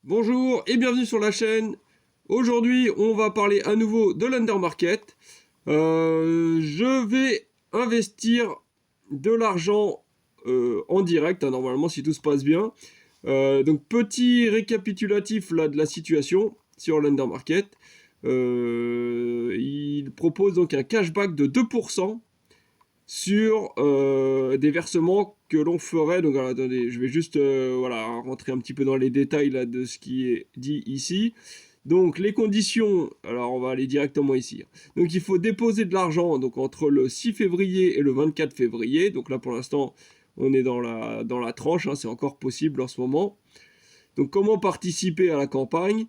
Bonjour et bienvenue sur la chaîne. Aujourd'hui, on va parler à nouveau de l'undermarket. Je vais investir de l'argent en direct, hein, normalement, si tout se passe bien. Donc, petit récapitulatif là, de la situation sur l'undermarket. Il propose donc un cashback de 2% sur des versements que l'on ferait. Donc alors, attendez, je vais juste voilà, rentrer un petit peu dans les détails là, de ce qui est dit ici. Donc les conditions, alors on va aller directement ici. Donc il faut déposer de l'argent donc entre le 6 février et le 24 février. Donc là pour l'instant on est dans la tranche, hein, c'est encore possible en ce moment. Donc comment participer à la campagne?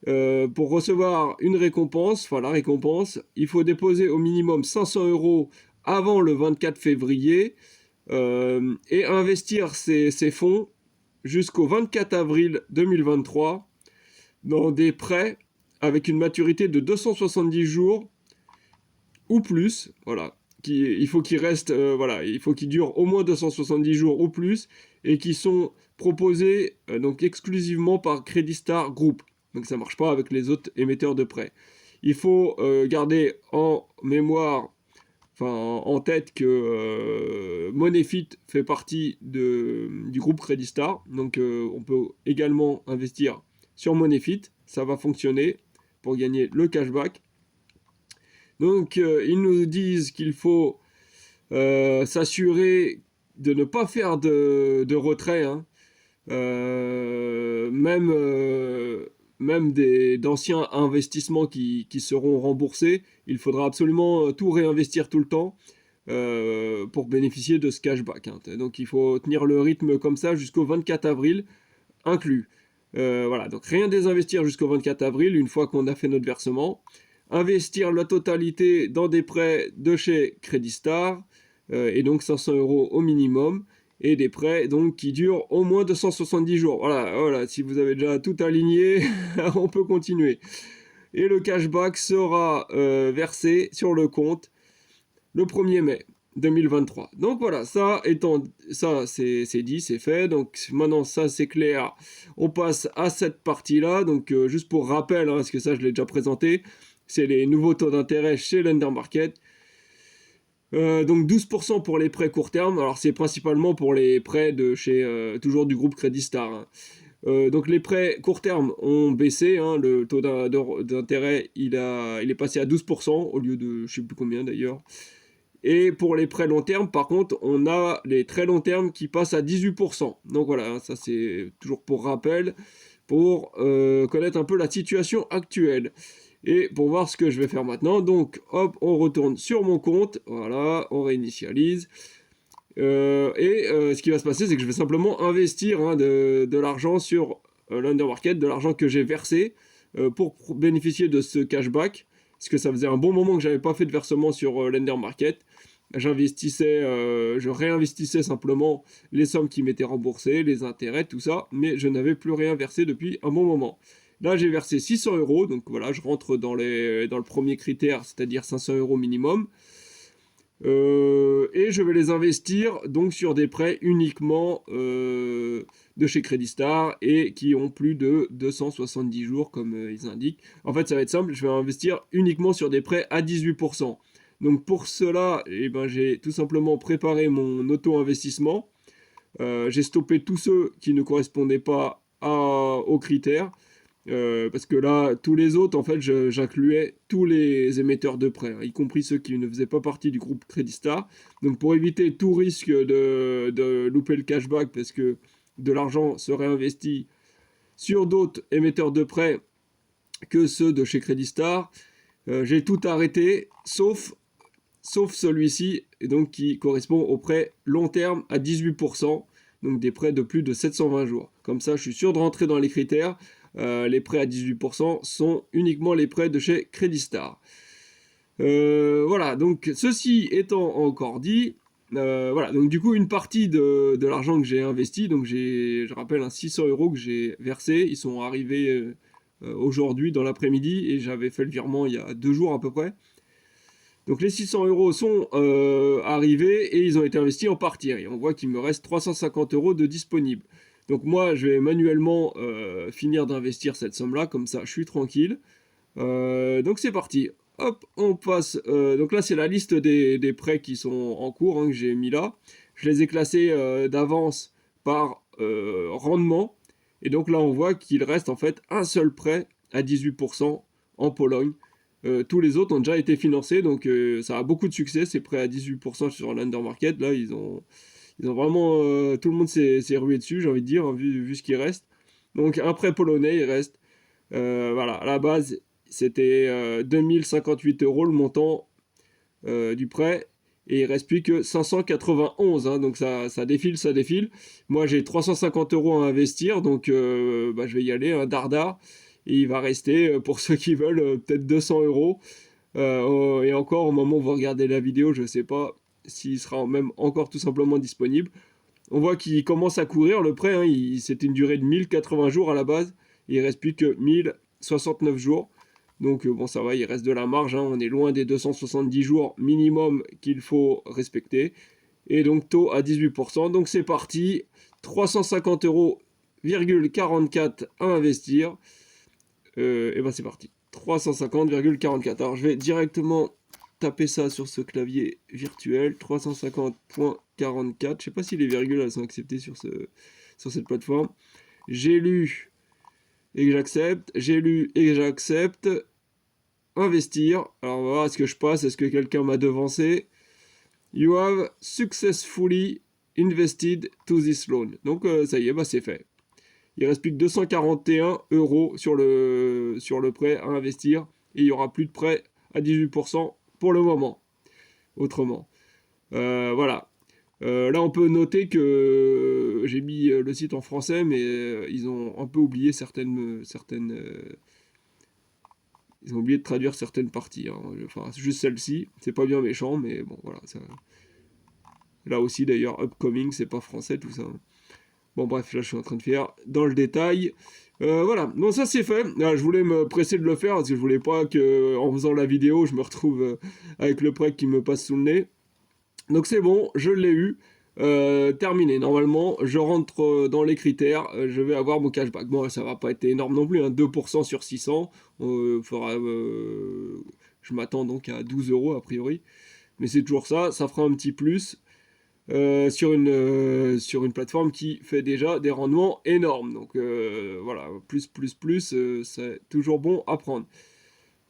Pour recevoir une récompense, enfin la récompense, il faut déposer au minimum 500 euros avant le 24 février et investir ces fonds jusqu'au 24 avril 2023 dans des prêts avec une maturité de 270 jours ou plus. Voilà. Il faut qu'ils restent, voilà, il faut qu'ils durent au moins 270 jours ou plus et qui sont proposés donc exclusivement par Credit Star Group. Donc ça marche pas avec les autres émetteurs de prêts. Il faut garder en mémoire, enfin en tête que Moneyfit fait partie du groupe Credit Star. Donc on peut également investir sur Moneyfit. Ça va fonctionner pour gagner le cashback. Donc, ils nous disent qu'il faut s'assurer de ne pas faire de retrait, hein. Même d'anciens investissements qui seront remboursés, il faudra absolument tout réinvestir tout le temps pour bénéficier de ce cashback, hein. Donc, il faut tenir le rythme comme ça jusqu'au 24 avril inclus. Voilà, donc rien désinvestir jusqu'au 24 avril, une fois qu'on a fait notre versement. Investir la totalité dans des prêts de chez Credit Star, et donc 500 euros au minimum, et des prêts donc qui durent au moins 270 jours. Voilà, si vous avez déjà tout aligné, on peut continuer. Et le cashback sera versé sur le compte le 1er mai 2023. Donc voilà, ça c'est dit, c'est fait. Donc maintenant ça c'est clair. On passe à cette partie-là. Donc juste pour rappel, hein, parce que ça je l'ai déjà présenté, c'est les nouveaux taux d'intérêt chez l'undermarket. Donc 12% pour les prêts court terme. Alors c'est principalement pour les prêts de chez toujours du groupe Credit Star, hein. Donc les prêts court terme ont baissé, hein, le taux d'intérêt il est passé à 12% au lieu de je sais plus combien d'ailleurs. Et pour les prêts long terme, par contre, on a les très long terme qui passent à 18%. Donc voilà, ça c'est toujours pour rappel, pour connaître un peu la situation actuelle. Et pour voir ce que je vais faire maintenant, donc hop, on retourne sur mon compte, voilà, on réinitialise. Ce qui va se passer, c'est que je vais simplement investir, hein, de l'argent sur l'undermarket, de l'argent que j'ai versé pour bénéficier de ce cashback. Parce que ça faisait un bon moment que j'avais pas fait de versement sur l'undermarket. Je réinvestissais simplement les sommes qui m'étaient remboursées, les intérêts, tout ça, mais je n'avais plus rien versé depuis un bon moment. Là, j'ai versé 600 euros, donc voilà, je rentre dans le premier critère, c'est-à-dire 500 euros minimum. Et je vais les investir donc sur des prêts uniquement de chez Credit Star et qui ont plus de 270 jours comme ils indiquent. En fait, ça va être simple, je vais investir uniquement sur des prêts à 18%. Donc pour cela, eh ben, j'ai tout simplement préparé mon auto-investissement. J'ai stoppé tous ceux qui ne correspondaient pas aux critères. Parce que là, tous les autres, en fait, j'incluais tous les émetteurs de prêts, hein, y compris ceux qui ne faisaient pas partie du groupe Credit Star. Donc pour éviter tout risque de louper le cashback, parce que de l'argent serait investi sur d'autres émetteurs de prêts que ceux de chez Credit Star, j'ai tout arrêté, sauf celui-ci, et donc qui correspond aux prêts long terme à 18%, donc des prêts de plus de 720 jours. Comme ça, je suis sûr de rentrer dans les critères. Les prêts à 18% sont uniquement les prêts de chez Credit Star. Voilà, donc ceci étant encore dit, voilà, donc du coup une partie de l'argent que j'ai investi, donc je rappelle, 600 euros que j'ai versé, ils sont arrivés aujourd'hui dans l'après-midi et j'avais fait le virement il y a 2 jours à peu près. Donc les 600 euros sont arrivés et ils ont été investis en partie. Et on voit qu'il me reste 350 euros de disponibles. Donc moi, je vais manuellement finir d'investir cette somme-là, comme ça, je suis tranquille. Donc c'est parti. Hop, on passe. Donc là, c'est la liste des prêts qui sont en cours, hein, que j'ai mis là. Je les ai classés d'avance par rendement. Et donc là, on voit qu'il reste en fait un seul prêt à 18% en Pologne. Tous les autres ont déjà été financés, donc ça a beaucoup de succès, ces prêts à 18% sur l'undermarket. Là, ils ont vraiment... tout le monde s'est rué dessus, j'ai envie de dire, hein, vu ce qui reste. Donc un prêt polonais, il reste. Voilà, à la base, c'était 2058 euros le montant du prêt. Et il reste plus que 591, hein, donc ça défile, ça défile. Moi, j'ai 350 euros à investir, donc bah, je vais y aller, un dardard. Et il va rester, pour ceux qui veulent, peut-être 200 euros. Et encore, au moment où vous regardez la vidéo, je ne sais pas s'il sera même encore tout simplement disponible. On voit qu'il commence à courir le prêt, hein, c'était une durée de 1080 jours à la base. Il reste plus que 1069 jours. Donc bon, ça va, il reste de la marge, hein, on est loin des 270 jours minimum qu'il faut respecter. Et donc taux à 18%. Donc c'est parti, 350 euros, 44 à investir. Et ben c'est parti, 350,44. Alors je vais directement taper ça sur ce clavier virtuel, 350.44. Je sais pas si les virgules elles sont acceptées sur cette plateforme. J'ai lu et que j'accepte. J'ai lu et que j'accepte. Investir. Alors on va voir, est-ce que je passe? Est-ce que quelqu'un m'a devancé? You have successfully invested to this loan. Donc ça y est, bah, c'est fait. Il reste plus que 241 euros sur le prêt à investir. Et il n'y aura plus de prêt à 18% pour le moment. Autrement. Voilà. Là, on peut noter que j'ai mis le site en français, mais ils ont un peu oublié ils ont oublié de traduire certaines parties. Hein. Enfin, juste celle-ci. C'est pas bien méchant, mais bon, voilà. Ça... Là aussi, d'ailleurs, upcoming, c'est pas français, tout ça. Bon, bref, là, je suis en train de faire dans le détail. Voilà, bon, ça c'est fait. Là, je voulais me presser de le faire parce que je voulais pas que, en faisant la vidéo, je me retrouve avec le prêt qui me passe sous le nez. Donc c'est bon, je l'ai eu. Terminé. Normalement, je rentre dans les critères, je vais avoir mon cashback. Bon, ça va pas être énorme non plus, hein, 2% sur 600. Je m'attends donc à 12 euros a priori. Mais c'est toujours ça, ça fera un petit plus sur une plateforme qui fait déjà des rendements énormes. Donc voilà, plus, c'est toujours bon à prendre.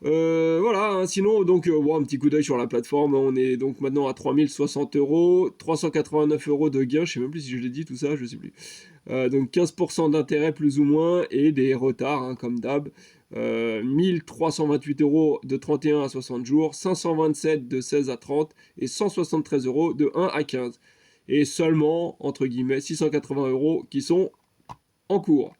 Voilà, hein, sinon, donc, bon, un petit coup d'œil sur la plateforme. On est donc maintenant à 3060 euros, 389 euros de gain. Je sais même plus si je l'ai dit tout ça, je sais plus. Donc 15% d'intérêt plus ou moins et des retards, hein, comme d'hab. 1328 euros de 31 à 60 jours, 527 de 16 à 30 et 173 euros de 1 à 15. Et seulement, entre guillemets, 680 euros qui sont en cours.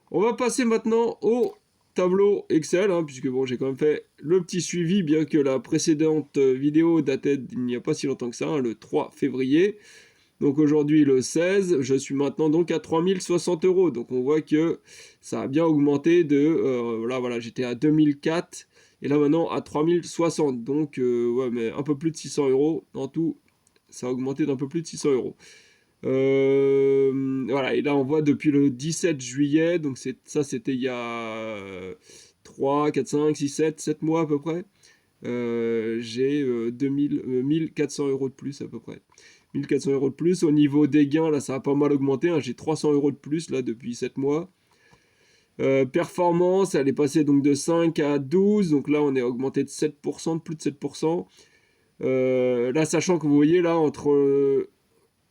On va passer maintenant au tableau Excel, hein, puisque bon, j'ai quand même fait le petit suivi, bien que la précédente vidéo datait il n'y a pas si longtemps que ça, hein, le 3 février. Donc aujourd'hui le 16, je suis maintenant donc à 3060 euros. Donc on voit que ça a bien augmenté de... voilà, j'étais à 2004 et là maintenant à 3060. Donc ouais, mais un peu plus de 600 euros en tout. Ça a augmenté d'un peu plus de 600 euros. Voilà, et là on voit depuis le 17 juillet, donc ça c'était il y a 3, 4, 5, 6, 7 mois à peu près. J'ai 1400 euros de plus à peu près. 1400 euros de plus. Au niveau des gains, là ça a pas mal augmenté, hein. J'ai 300 euros de plus là depuis 7 mois. Performance, elle est passée donc de 5 à 12, donc là on est augmenté de 7%, de plus de 7%. Là, sachant que vous voyez là entre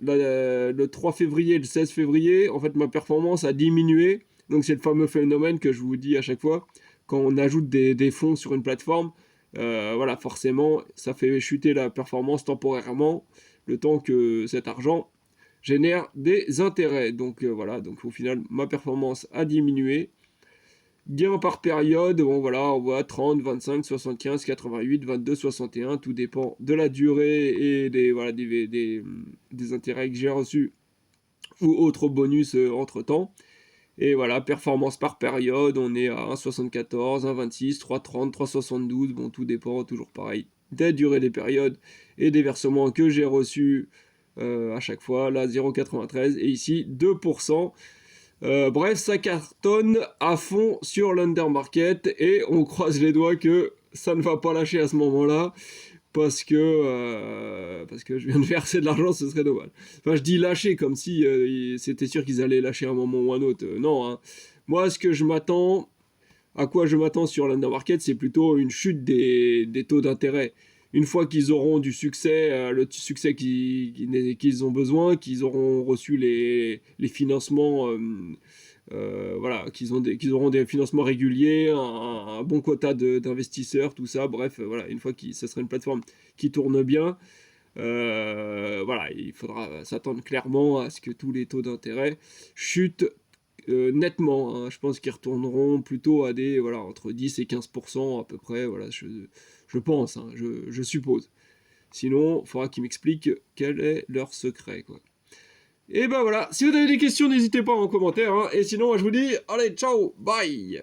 le 3 février et le 16 février, en fait ma performance a diminué. Donc c'est le fameux phénomène que je vous dis à chaque fois, quand on ajoute des fonds sur une plateforme, voilà, forcément ça fait chuter la performance temporairement, le temps que cet argent génère des intérêts. Donc voilà, donc au final ma performance a diminué. Gain par période, bon voilà, on voit 30, 25, 75, 88, 22, 61, tout dépend de la durée et voilà, des intérêts que j'ai reçus ou autres bonus entre-temps. Et voilà, performance par période, on est à 1,74, 1,26, 3,30, 3,72, bon tout dépend, toujours pareil, des durées des périodes et des versements que j'ai reçus à chaque fois, là 0,93 et ici 2%. Bref, ça cartonne à fond sur l'undermarket et on croise les doigts que ça ne va pas lâcher à ce moment-là parce que je viens de verser de l'argent, ce serait dommage. Enfin, je dis lâcher comme si c'était sûr qu'ils allaient lâcher à un moment ou un autre. Non, hein. Moi, à quoi je m'attends sur l'undermarket, c'est plutôt une chute des taux d'intérêt. Une fois qu'ils auront du succès, le succès qu'ils ont besoin, qu'ils auront reçu les financements, voilà, qu'ils auront des financements réguliers, un bon quota d'investisseurs, tout ça, bref, voilà, une fois que ce sera une plateforme qui tourne bien, voilà, il faudra s'attendre clairement à ce que tous les taux d'intérêt chutent nettement, hein. Je pense qu'ils retourneront plutôt à des, voilà, entre 10 et 15% à peu près, voilà, je pense, hein, je suppose. Sinon, il faudra qu'ils m'expliquent quel est leur secret, quoi. Et ben voilà, si vous avez des questions, n'hésitez pas en commentaire, hein. Et sinon, moi, je vous dis, allez, ciao, bye!